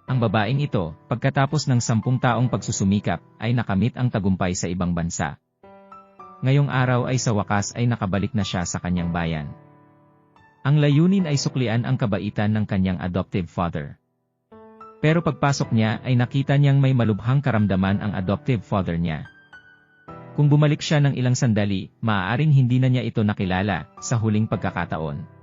Ang babaeng ito, pagkatapos ng 10 taong pagsusumikap, ay nakamit ang tagumpay sa ibang bansa. Ngayong araw ay sa wakas ay nakabalik na siya sa kanyang bayan. Ang layunin ay suklian ang kabaitan ng kanyang adoptive father. Pero pagpasok niya ay nakita niyang may malubhang karamdaman ang adoptive father niya. Kung bumalik siya ng ilang sandali, maaaring hindi na niya ito nakilala sa huling pagkakataon.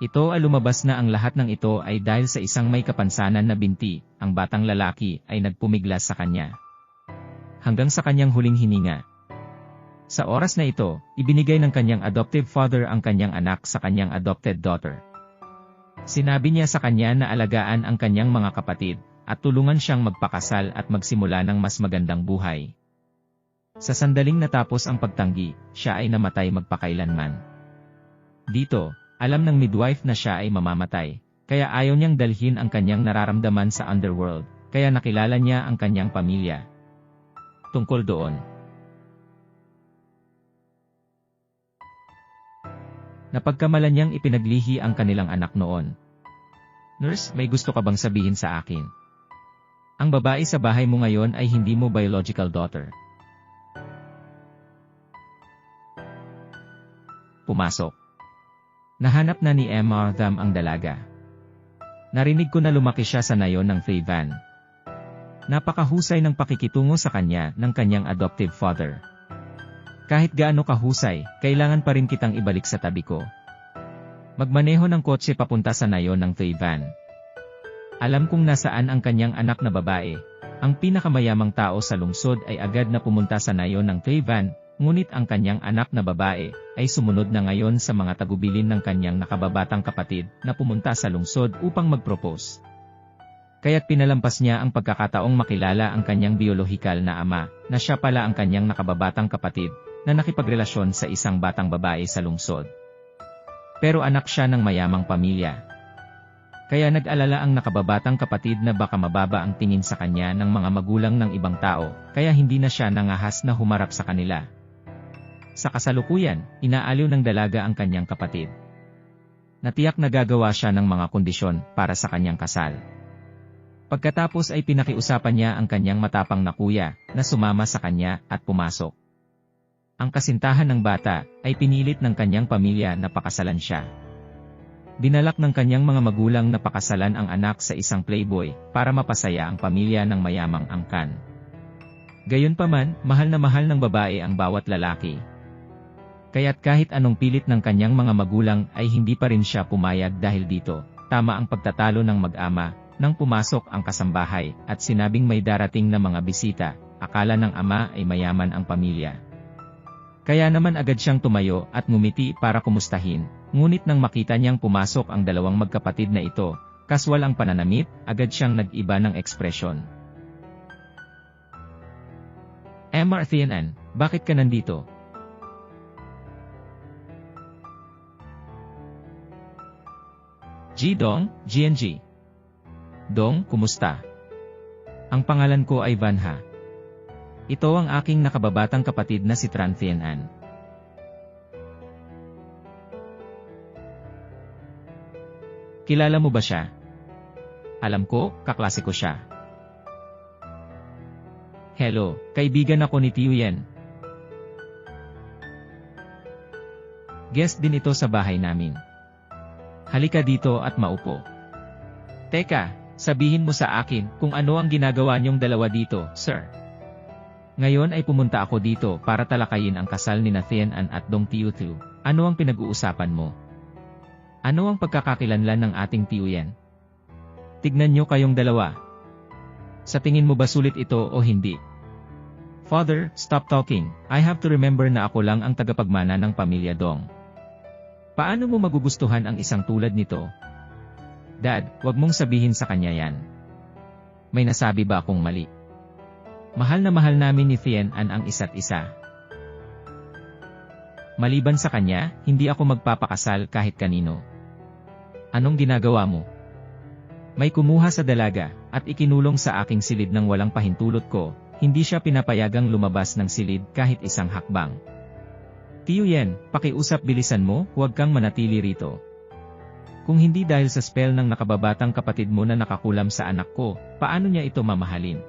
Ito ay lumabas na ang lahat ng ito ay dahil sa isang may kapansanan na binti, ang batang lalaki ay nagpumiglas sa kanya. Hanggang sa kanyang huling hininga. Sa oras na ito, ibinigay ng kanyang adoptive father ang kanyang anak sa kanyang adopted daughter. Sinabi niya sa kanya na alagaan ang kanyang mga kapatid, at tulungan siyang magpakasal at magsimula ng mas magandang buhay. Sa sandaling natapos ang pagtanggi, siya ay namatay magpakailanman. Dito, alam ng midwife na siya ay mamamatay, kaya ayaw niyang dalhin ang kanyang nararamdaman sa underworld, kaya nakilala niya ang kanyang pamilya. Tungkol doon. Napagkamalan niyang ipinaglihi ang kanilang anak noon. Nurse, may gusto ka bang sabihin sa akin? Ang babae sa bahay mo ngayon ay hindi mo biological daughter. Pumasok. Nahanap na ni Emma Tham ang dalaga. Narinig ko na lumaki siya sa nayon ng Favan. Napakahusay ng pakikitungo sa kanya ng kanyang adoptive father. Kahit gaano kahusay, kailangan pa rin kitang ibalik sa tabi ko. Magmaneho ng kotse papunta sa nayon ng Favan. Alam kong nasaan ang kanyang anak na babae. Ang pinakamayamang tao sa lungsod ay agad na pumunta sa nayon ng Favan. Ngunit ang kanyang anak na babae ay sumunod na ngayon sa mga tagubilin ng kanyang nakababatang kapatid na pumunta sa lungsod upang mag-propose. Kaya't pinalampas niya ang pagkakataong makilala ang kanyang biolohikal na ama, na siya pala ang kanyang nakababatang kapatid, na nakipagrelasyon sa isang batang babae sa lungsod. Pero anak siya ng mayamang pamilya. Kaya nag-alala ang nakababatang kapatid na baka mababa ang tingin sa kanya ng mga magulang ng ibang tao, kaya hindi na siya nangahas na humarap sa kanila. Sa kasalukuyan, inaaliw ng dalaga ang kanyang kapatid. Natiyak na gagawa siya ng mga kondisyon para sa kanyang kasal. Pagkatapos ay pinakiusapan niya ang kanyang matapang na kuya na sumama sa kanya at pumasok. Ang kasintahan ng bata ay pinilit ng kanyang pamilya na pakasalan siya. Dinalak ng kanyang mga magulang na pakasalan ang anak sa isang playboy para mapasaya ang pamilya ng mayamang angkan. Gayunpaman, mahal na mahal ng babae ang bawat lalaki. Kaya't kahit anong pilit ng kanyang mga magulang ay hindi pa rin siya pumayag dahil dito, tama ang pagtatalo ng mag-ama, nang pumasok ang kasambahay at sinabing may darating na mga bisita, akala ng ama ay mayaman ang pamilya. Kaya naman agad siyang tumayo at ngumiti para kumustahin, ngunit nang makita niyang pumasok ang dalawang magkapatid na ito, kaswal ang pananamit, agad siyang nag-iba ng ekspresyon. Emma Thianan, bakit ka nandito? Dong, GNG. Dong, kumusta? Ang pangalan ko ay Vanha. Ito ang aking nakababatang kapatid na si Tran Thianan. Kilala mo ba siya? Alam ko, kaklase ko siya. Hello, kaibigan ako ni Tiuyen. Guest din ito sa bahay namin. Halika dito at maupo. Teka, sabihin mo sa akin kung ano ang ginagawa niyong dalawa dito, sir. Ngayon ay pumunta ako dito para talakayin ang kasal ni Thianan at Dong Tiuthu. Ano ang pinag-uusapan mo? Ano ang pagkakakilanlan ng ating Tiuyen? Tignan niyo kayong dalawa. Sa tingin mo ba sulit ito o hindi? Father, stop talking. I have to remember na ako lang ang tagapagmana ng pamilya Dong. Paano mo magugustuhan ang isang tulad nito? Dad, wag mong sabihin sa kanya yan. May nasabi ba akong mali? Mahal na mahal namin ni Thianan ang isa't isa. Maliban sa kanya, hindi ako magpapakasal kahit kanino. Anong ginagawa mo? May kumuha sa dalaga, at ikinulong sa aking silid ng walang pahintulot ko, hindi siya pinapayagang lumabas ng silid kahit isang hakbang. Tiuyen, pakiusap bilisan mo, huwag kang manatili rito. Kung hindi dahil sa spell ng nakababatang kapatid mo na nakakulam sa anak ko, paano niya ito mamahalin?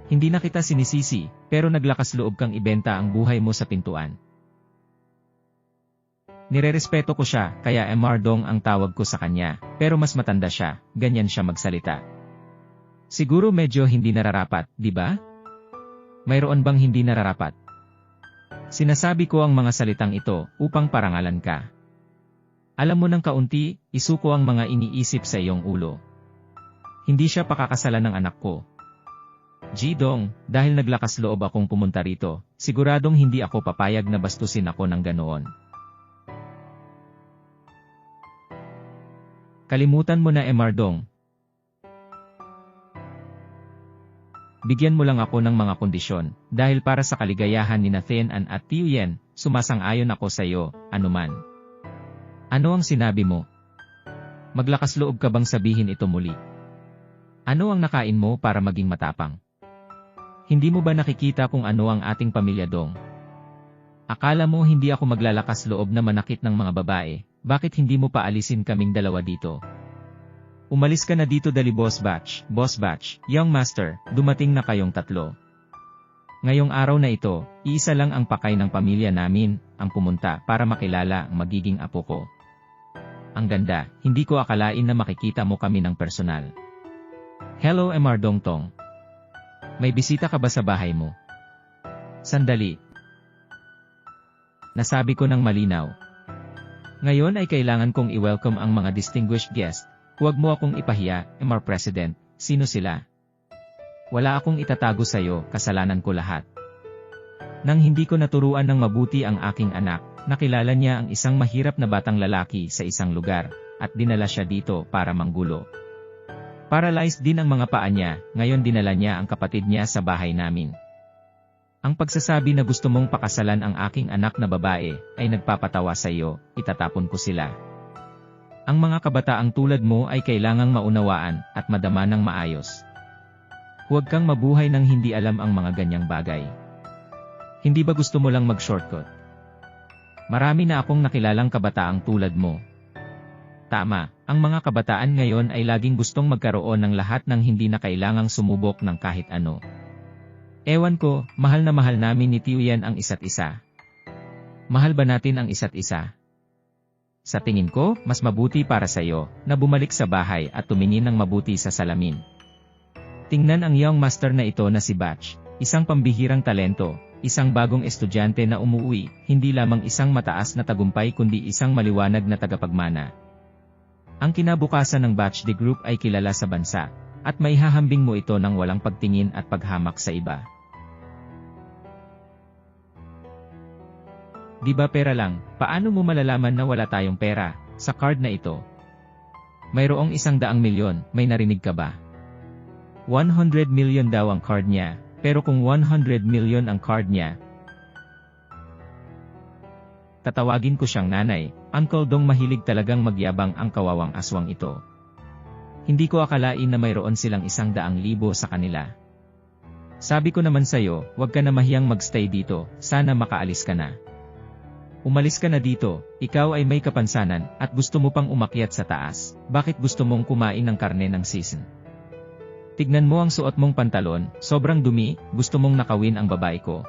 Hindi na kita sinisisi, pero naglakas loob kang ibenta ang buhay mo sa pintuan. Nirerespeto ko siya, kaya Mr. Dong ang tawag ko sa kanya, pero mas matanda siya, ganyan siya magsalita. Siguro medyo hindi nararapat, di ba? Mayroon bang hindi nararapat? Sinasabi ko ang mga salitang ito upang parangalan ka. Alam mo ng kaunti, isuko ang mga iniisip sa iyong ulo. Hindi siya pakakasalan ng anak ko. Jidong, dahil naglakas loob akong pumunta rito, siguradong hindi ako papayag na bastusin ako ng ganoon. Kalimutan mo na Mr. Dong. Bigyan mo lang ako ng mga kondisyon, dahil para sa kaligayahan ni Nathan at Tiuyen, sumasang-ayon ako sa iyo, anuman. Ano ang sinabi mo? Maglakas loob ka bang sabihin ito muli? Ano ang nakain mo para maging matapang? Hindi mo ba nakikita kung ano ang ating pamilya Dong? Akala mo hindi ako maglalakas loob na manakit ng mga babae, bakit hindi mo paalisin kaming dalawa dito? Umalis ka na dito dali Boss Batch, Young Master, dumating na kayong tatlo. Ngayong araw na ito, iisa lang ang pakay ng pamilya namin, ang pumunta para makilala ang magiging apo ko. Ang ganda, hindi ko akalain na makikita mo kami ng personal. Hello Mr. Dong Tong. May bisita ka ba sa bahay mo? Sandali. Nasabi ko ng malinaw. Ngayon ay kailangan kong i-welcome ang mga distinguished guest. Huwag mo akong ipahiya, Mr. President, sino sila? Wala akong itatago sa iyo, kasalanan ko lahat. Nang hindi ko naturuan ng mabuti ang aking anak, nakilala niya ang isang mahirap na batang lalaki sa isang lugar, at dinala siya dito para manggulo. Paralyzed din ang mga paa niya, ngayon dinala niya ang kapatid niya sa bahay namin. Ang pagsasabi na gusto mong pakasalan ang aking anak na babae, ay nagpapatawa sa iyo, itatapon ko sila. Ang mga kabataang tulad mo ay kailangang maunawaan, at madama ng maayos. Huwag kang mabuhay nang hindi alam ang mga ganyang bagay. Hindi ba gusto mo lang mag-shortcut? Marami na akong nakilalang kabataang tulad mo. Tama, ang mga kabataan ngayon ay laging gustong magkaroon ng lahat ng hindi na kailangang sumubok ng kahit ano. Ewan ko, mahal na mahal namin ni Tiuyen ang isa't isa. Mahal ba natin ang isa't isa? Sa tingin ko, mas mabuti para sa iyo na bumalik sa bahay at tumingin ng mabuti sa salamin. Tingnan ang young master na ito na si Batch, isang pambihirang talento. Isang bagong estudyante na umuwi, hindi lamang isang mataas na tagumpay kundi isang maliwanag na tagapagmana. Ang kinabukasan ng Batch D Group ay kilala sa bansa, at maihahambing mo ito ng walang pagtingin at paghamak sa iba. Di ba pera lang, paano mo malalaman na wala tayong pera, sa card na ito? Mayroong 100 milyon, may narinig ka ba? 100 million daw ang card niya. Pero kung 100 million ang card niya, tatawagin ko siyang nanay. Uncle Dong, mahilig talagang magyabang ang kawawang aswang ito. Hindi ko akalain na mayroon silang 100,000 sa kanila. Sabi ko naman sa'yo, huwag ka na mahiyang magstay dito, sana makaalis ka na. Umalis ka na dito, ikaw ay may kapansanan, at gusto mo pang umakyat sa taas, bakit gusto mong kumain ng karne ng season? Tignan mo ang suot mong pantalon, sobrang dumi, gusto mong nakawin ang babae ko.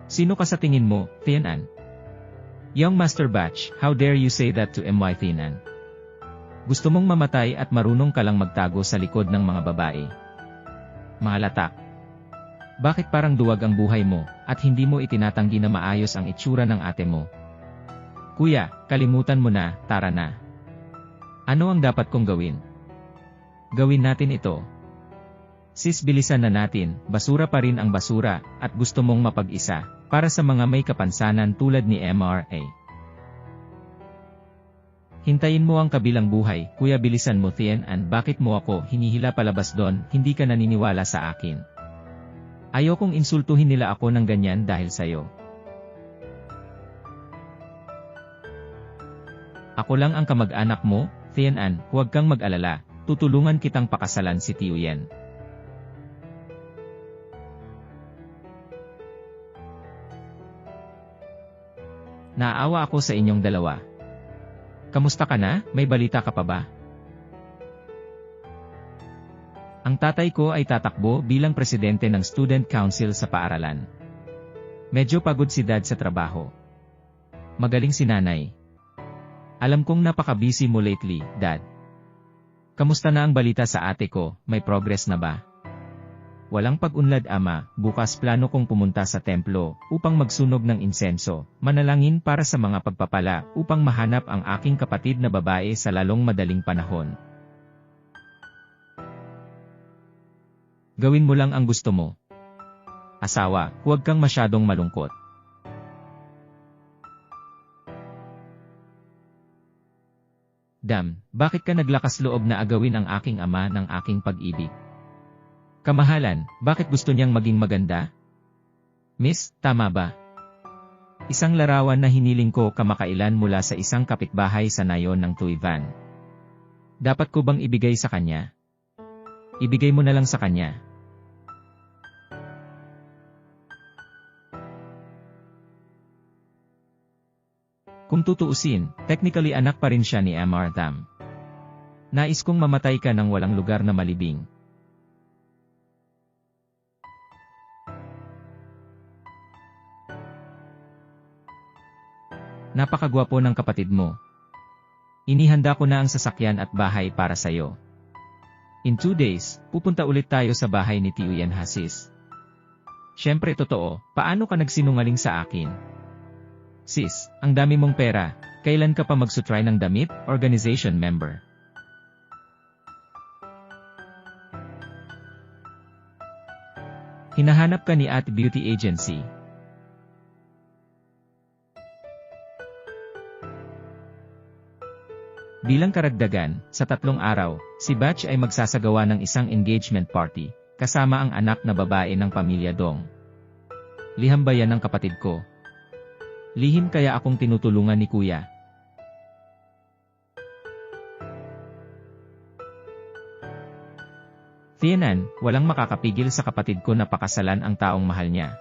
Sino ka sa tingin mo, Tianan? Young Master Batch, how dare you say that to my Tianan? Gusto mong mamatay at marunong ka lang magtago sa likod ng mga babae. Mahalatak. Bakit parang duwag ang buhay mo, at hindi mo itinatanggi na maayos ang itsura ng ate mo? Kuya, kalimutan mo na, tara na. Ano ang dapat kong gawin? Gawin natin ito. Sis, bilisan na natin, basura pa rin ang basura, at gusto mong mapag-isa, para sa mga may kapansanan tulad ni MRA. Hintayin mo ang kabilang buhay, kuya, bilisan mo Tianan, bakit mo ako hinihila palabas doon, hindi ka naniniwala sa akin. Ayokong insultuhin nila ako ng ganyan dahil sa'yo. Ako lang ang kamag-anak mo, Tianan, huwag kang mag-alala, tutulungan kitang pakasalan si Tiuyen. Naawa ako sa inyong dalawa. Kamusta ka na? May balita ka pa ba? Ang tatay ko ay tatakbo bilang presidente ng Student Council sa paaralan. Medyo pagod si Dad sa trabaho. Magaling si Nanay. Alam kong napaka-busy mo lately, Dad. Kamusta na ang balita sa ate ko, may progress na ba? Walang pag-unlad ama, bukas plano kong pumunta sa templo upang magsunog ng insenso, manalangin para sa mga pagpapala upang mahanap ang aking kapatid na babae sa lalong madaling panahon. Gawin mo lang ang gusto mo. Asawa, huwag kang masyadong malungkot. Dam, bakit ka naglakas loob na agawin ang aking ama ng aking pag-ibig? Kamahalan, bakit gusto niyang maging maganda? Miss, tama ba? Isang larawan na hiniling ko kamakailan mula sa isang kapitbahay sa nayon ng Tuivan. Dapat ko bang ibigay sa kanya? Ibigay mo na lang sa kanya. Kung tutuusin, technically anak pa rin siya ni Mr. Tham. Nais kong mamatay ka ng walang lugar na malibing. Napakagwapo ng kapatid mo. Inihanda ko na ang sasakyan at bahay para sa'yo. In 2 days, pupunta ulit tayo sa bahay ni Tiuyan Hasis. Siyempre totoo, paano ka nagsinungaling sa akin? Sis, ang dami mong pera, kailan ka pa magsutry ng damit, organization member? Hinahanap ka ni Ate Beauty Agency. Bilang karagdagan, sa 3 araw, si Batch ay magsasagawa ng isang engagement party, kasama ang anak na babae ng pamilya Dong. Liham ba yan ng kapatid ko? Lihim kaya akong tinutulungan ni Kuya. Tiyanan, walang makakapigil sa kapatid ko na pakasalan ang taong mahal niya.